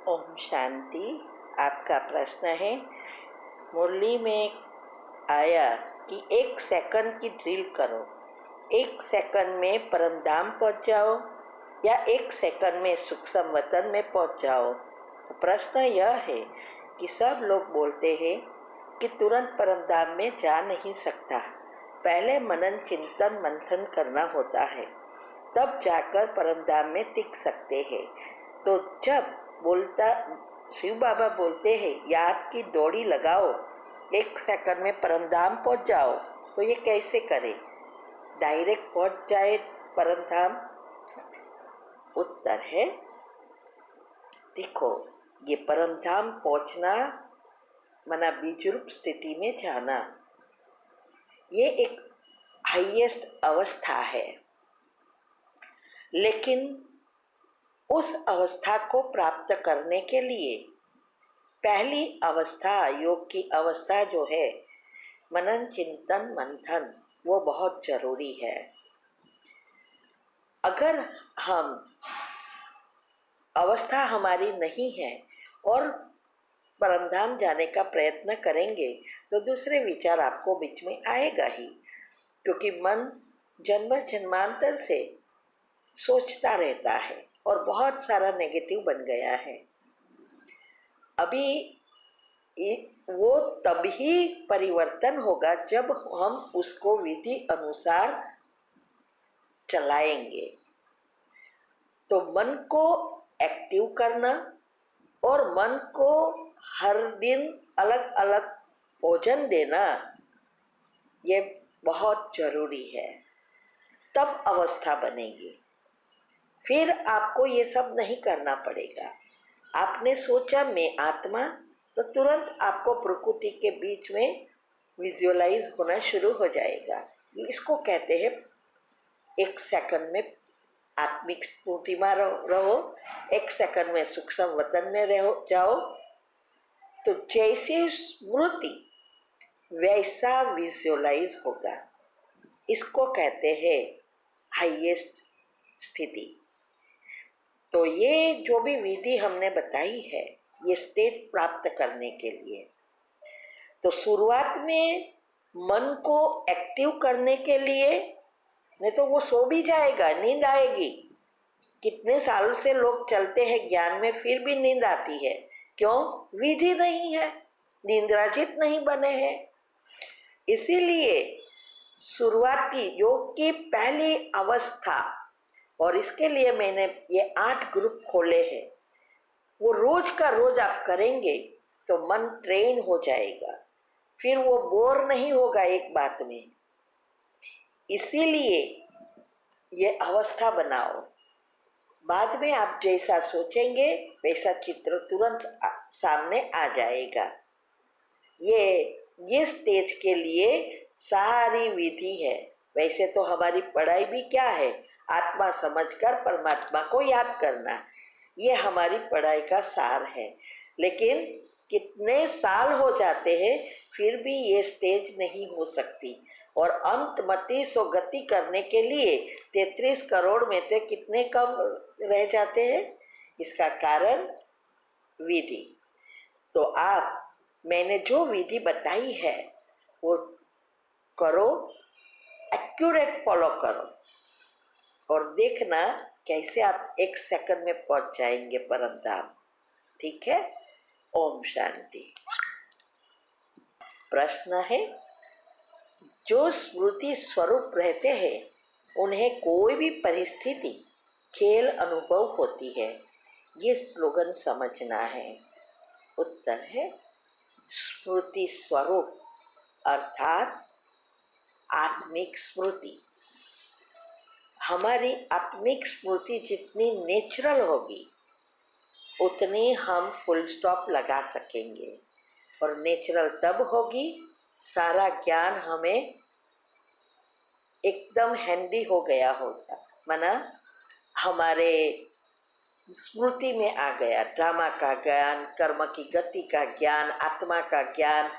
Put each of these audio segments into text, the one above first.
ओम शांति। आपका प्रश्न है, मुरली में आया कि 1 सेकंड की ड्रिल करो, 1 सेकंड में परमधाम पहुंच जाओ या 1 सेकंड में सूक्ष्म वतन में पहुंच जाओ। तो प्रश्न यह है कि सब लोग बोलते हैं कि तुरंत परमधाम में जा नहीं सकता, पहले मनन चिंतन मंथन करना होता है, तब जाकर परमधाम में टिक सकते हैं। तो जब शिव बाबा बोलते हैं याद की डोरी लगाओ, 1 सेकंड में परमधाम पहुंच जाओ, तो ये कैसे करें, डायरेक्ट पहुंच जाए परमधाम? उत्तर है, देखो, ये परमधाम पहुंचना माना बीजरूप स्थिति में जाना, ये एक हाईएस्ट अवस्था है। लेकिन उस अवस्था को प्राप्त करने के लिए पहली अवस्था, योग की अवस्था जो है मनन चिंतन मंथन, वो बहुत जरूरी है। अगर हम अवस्था हमारी नहीं है और परमधाम जाने का प्रयत्न करेंगे तो दूसरे विचार आपको बीच में आएगा ही, क्योंकि मन जन्म जन्मांतर से सोचता रहता है और बहुत सारा नेगेटिव बन गया है। अभी वो तभी परिवर्तन होगा जब हम उसको विधि अनुसार चलाएंगे। तो मन को एक्टिव करना और मन को हर दिन अलग अलग भोजन देना, ये बहुत जरूरी है, तब अवस्था बनेगी। फिर आपको ये सब नहीं करना पड़ेगा। आपने सोचा मैं आत्मा, तो तुरंत आपको प्रकृति के बीच में विजुअलाइज होना शुरू हो जाएगा। इसको कहते हैं 1 सेकंड में आत्मिक स्मृति में रहो, 1 सेकंड में सूक्ष्म वतन में जाओ। तो जैसी स्मृति वैसा विजुअलाइज होगा, इसको कहते हैं हाईएस्ट स्थिति। तो ये जो भी विधि हमने बताई है, ये स्टेट प्राप्त करने के लिए, तो शुरुआत में मन को एक्टिव करने के लिए, नहीं तो वो सो भी जाएगा, नींद आएगी। कितने साल से लोग चलते हैं ज्ञान में, फिर भी नींद आती है। क्यों? विधि नहीं है, निंद्राजित नहीं बने हैं। इसीलिए शुरुआती योग की पहली अवस्था, और इसके लिए मैंने ये 8 ग्रुप खोले हैं, वो रोज का रोज आप करेंगे तो मन ट्रेन हो जाएगा, फिर वो बोर नहीं होगा एक बात में। इसीलिए ये अवस्था बनाओ, बाद में आप जैसा सोचेंगे वैसा चित्र तुरंत सामने आ जाएगा। ये स्टेज के लिए सारी विधि है। वैसे तो हमारी पढ़ाई भी क्या है, आत्मा समझकर परमात्मा को याद करना, ये हमारी पढ़ाई का सार है। लेकिन कितने साल हो जाते हैं फिर भी ये स्टेज नहीं हो सकती, और अंतमति सो गति करने के लिए 33 करोड़ में से कितने कम रह जाते हैं? इसका कारण विधि। तो मैंने जो विधि बताई है वो करो, एक्यूरेट फॉलो करो, और देखना कैसे आप 1 सेकंड में पहुंच जाएंगे परमधाम। ठीक है? ओम शांति। प्रश्न है, जो स्मृति स्वरूप रहते हैं उन्हें कोई भी परिस्थिति खेल अनुभव होती है, ये स्लोगन समझना है। उत्तर है, स्मृति स्वरूप अर्थात आत्मिक स्मृति। हमारी आत्मिक स्मृति जितनी नेचुरल होगी उतनी हम फुल स्टॉप लगा सकेंगे, और नेचुरल तब होगी सारा ज्ञान हमें एकदम हैंडी हो गया होगा, माना हमारे स्मृति में आ गया, ड्रामा का ज्ञान, कर्म की गति का ज्ञान, आत्मा का ज्ञान।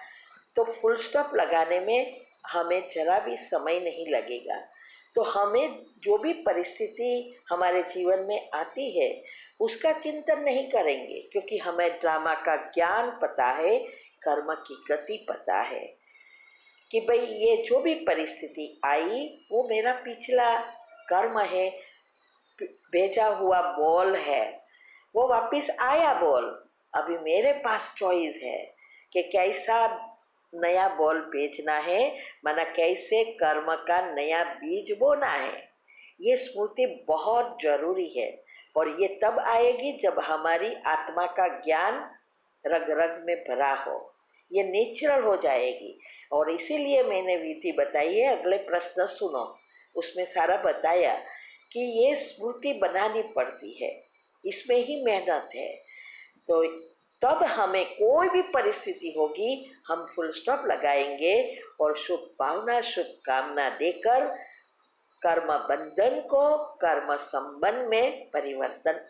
तो फुल स्टॉप लगाने में हमें जरा भी समय नहीं लगेगा। तो हमें जो भी परिस्थिति हमारे जीवन में आती है उसका चिंतन नहीं करेंगे, क्योंकि हमें ड्रामा का ज्ञान पता है, कर्म की गति पता है कि भाई ये जो भी परिस्थिति आई वो मेरा पिछला कर्म है, भेजा हुआ बॉल है, वो वापस आया बॉल। अभी मेरे पास चॉइस है कि कैसा नया बॉल भेजना है, माना कैसे कर्म का नया बीज बोना है। ये स्मृति बहुत जरूरी है और ये तब आएगी जब हमारी आत्मा का ज्ञान रग रग में भरा हो, ये नेचुरल हो जाएगी। और इसीलिए मैंने विधि बताई है, अगले प्रश्न सुनो, उसमें सारा बताया कि ये स्मृति बनानी पड़ती है, इसमें ही मेहनत है। तो तब हमें कोई भी परिस्थिति होगी हम फुल स्टॉप लगाएंगे और शुभ भावना शुभकामना देकर कर्म बंधन को कर्म संबंध में परिवर्तन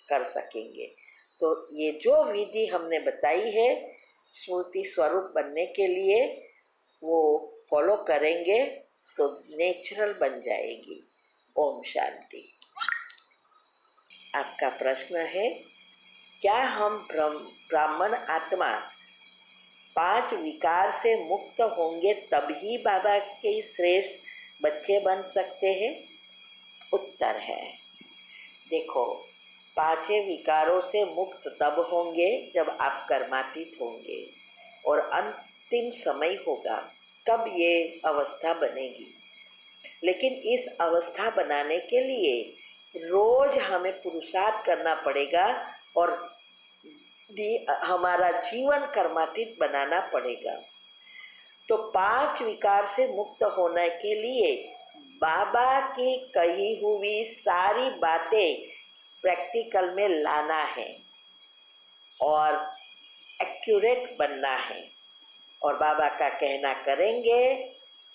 कर सकेंगे। तो ये जो विधि हमने बताई है स्मृति स्वरूप बनने के लिए, वो फॉलो करेंगे तो नेचुरल बन जाएगी। ओम शांति। आपका प्रश्न है, क्या हम ब्राह्मण आत्मा 5 विकार से मुक्त होंगे तभी बाबा के श्रेष्ठ बच्चे बन सकते हैं? उत्तर है, देखो, 5 विकारों से मुक्त तब होंगे जब आप कर्मातीत होंगे और अंतिम समय होगा तब ये अवस्था बनेगी। लेकिन इस अवस्था बनाने के लिए रोज हमें पुरुषार्थ करना पड़ेगा और हमारा जीवन कर्मातीत बनाना पड़ेगा। तो 5 विकार से मुक्त होने के लिए बाबा की कही हुई सारी बातें प्रैक्टिकल में लाना है और एक्यूरेट बनना है, और बाबा का कहना करेंगे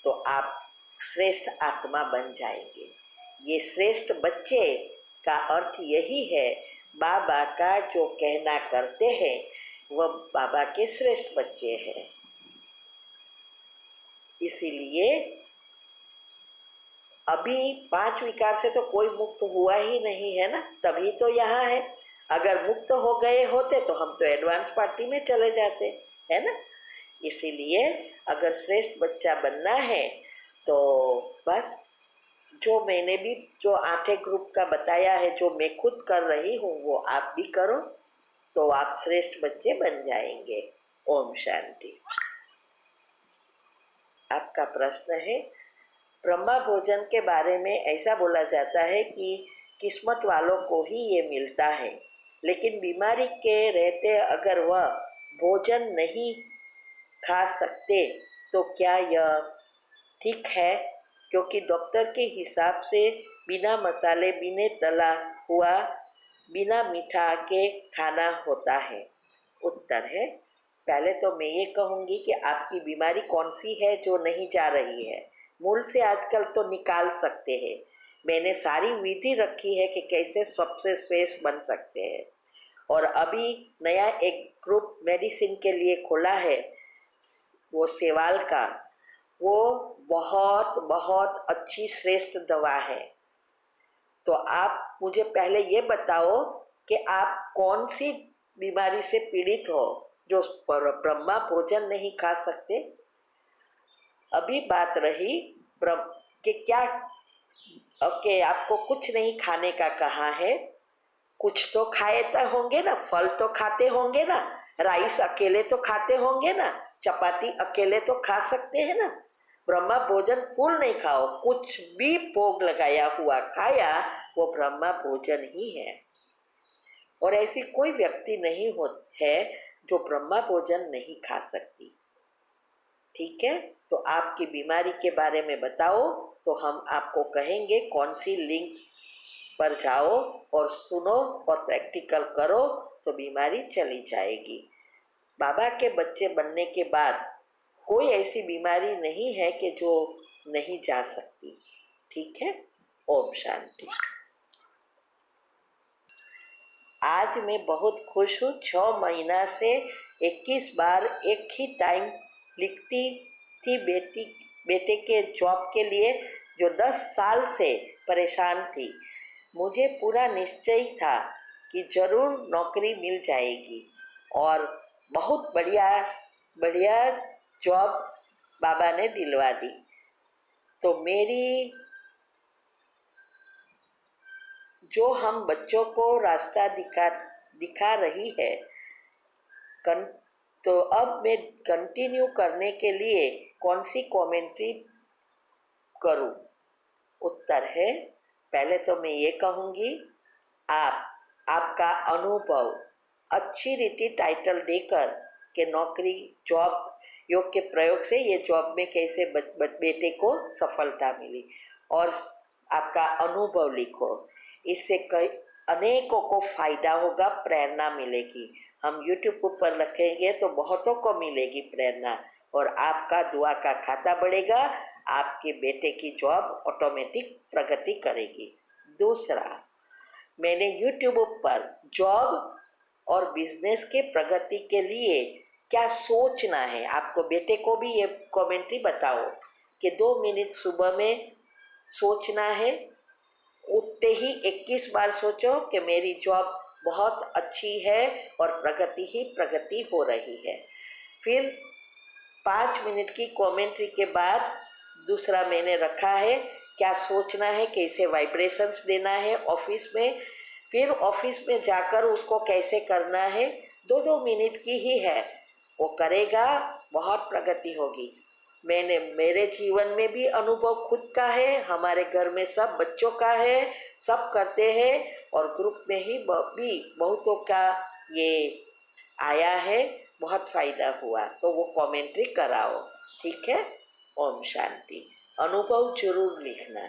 तो आप श्रेष्ठ आत्मा बन जाएंगे। ये श्रेष्ठ बच्चे का अर्थ यही है, बाबा का जो कहना करते हैं वह बाबा के श्रेष्ठ बच्चे हैं। इसीलिए अभी 5 विकार से तो कोई मुक्त हुआ ही नहीं है ना, तभी तो यहाँ है। अगर मुक्त हो गए होते तो हम तो एडवांस पार्टी में चले जाते, है ना। इसीलिए अगर श्रेष्ठ बच्चा बनना है तो बस जो मैंने भी जो 8 ग्रुप का बताया है, जो मैं खुद कर रही हूँ, वो आप भी करो तो आप श्रेष्ठ बच्चे बन जाएंगे। ओम शांति। आपका प्रश्न है, ब्रह्मा भोजन के बारे में ऐसा बोला जाता है कि किस्मत वालों को ही ये मिलता है, लेकिन बीमारी के रहते अगर वह भोजन नहीं खा सकते तो क्या यह ठीक है? क्योंकि डॉक्टर के हिसाब से बिना मसाले, बिना तला हुआ, बिना मीठा के खाना होता है। उत्तर है, पहले तो मैं ये कहूँगी कि आपकी बीमारी कौन सी है जो नहीं जा रही है, मूल से आजकल तो निकाल सकते हैं। मैंने सारी विधि रखी है कि कैसे सबसे श्रेष्ठ बन सकते हैं। और अभी नया एक ग्रुप मेडिसिन के लिए खोला है, वो सेवाल का, वो बहुत बहुत अच्छी श्रेष्ठ दवा है। तो आप मुझे पहले ये बताओ कि आप कौन सी बीमारी से पीड़ित हो जो ब्रह्मा भोजन नहीं खा सकते। अभी बात रही कि क्या ओके आपको कुछ नहीं खाने का कहा है, कुछ तो खाए तो होंगे ना, फल तो खाते होंगे ना, राइस अकेले तो खाते होंगे ना, चपाती अकेले तो खा सकते हैं ना। ब्रह्मा भोजन फूल नहीं खाओ, कुछ भी भोग लगाया हुआ खाया वो ब्रह्मा भोजन ही है। और ऐसी कोई व्यक्ति नहीं है जो ब्रह्मा भोजन नहीं खा सकती। ठीक है, तो आपकी बीमारी के बारे में बताओ तो हम आपको कहेंगे कौन सी लिंक पर जाओ और सुनो और प्रैक्टिकल करो तो बीमारी चली जाएगी। बाबा के बच्चे बनने के बाद कोई ऐसी बीमारी नहीं है कि जो नहीं जा सकती। ठीक है, ओम शांति। आज मैं बहुत खुश हूँ। 6 महीना से 21 बार एक ही टाइम लिखती थी बेटे के जॉब के लिए, जो 10 साल से परेशान थी। मुझे पूरा निश्चय था कि ज़रूर नौकरी मिल जाएगी और बहुत बढ़िया बढ़िया जॉब बाबा ने दिलवा दी। तो मेरी जो हम बच्चों को रास्ता दिखा रही है, तो अब मैं कंटिन्यू करने के लिए कौन सी कमेंट्री करूं? उत्तर है, पहले तो मैं ये कहूँगी, आपका अनुभव अच्छी रीति टाइटल देकर के नौकरी जॉब योग के प्रयोग से ये जॉब में कैसे बेटे को सफलता मिली और आपका अनुभव लिखो। इससे कई अनेकों को फायदा होगा, प्रेरणा मिलेगी। हम YouTube पर रखेंगे तो बहुतों को मिलेगी प्रेरणा और आपका दुआ का खाता बढ़ेगा, आपके बेटे की जॉब ऑटोमेटिक प्रगति करेगी। दूसरा, मैंने YouTube पर जॉब और बिजनेस के प्रगति के लिए क्या सोचना है, आपको बेटे को भी ये कमेंट्री बताओ कि 2 मिनट सुबह में सोचना है। उठते ही 21 बार सोचो कि मेरी जॉब बहुत अच्छी है और प्रगति ही प्रगति हो रही है। फिर 5 मिनट की कमेंट्री के बाद दूसरा मैंने रखा है, क्या सोचना है, कैसे वाइब्रेशंस देना है ऑफिस में, फिर ऑफिस में जाकर उसको कैसे करना है। 2-2 मिनट की ही है, वो करेगा, बहुत प्रगति होगी। मेरे जीवन में भी अनुभव खुद का है, हमारे घर में सब बच्चों का है, सब करते हैं और ग्रुप में ही भी बहुतों का ये आया है, बहुत फायदा हुआ। तो वो कमेंट्री कराओ, ठीक है। ओम शांति। अनुभव जरूर लिखना।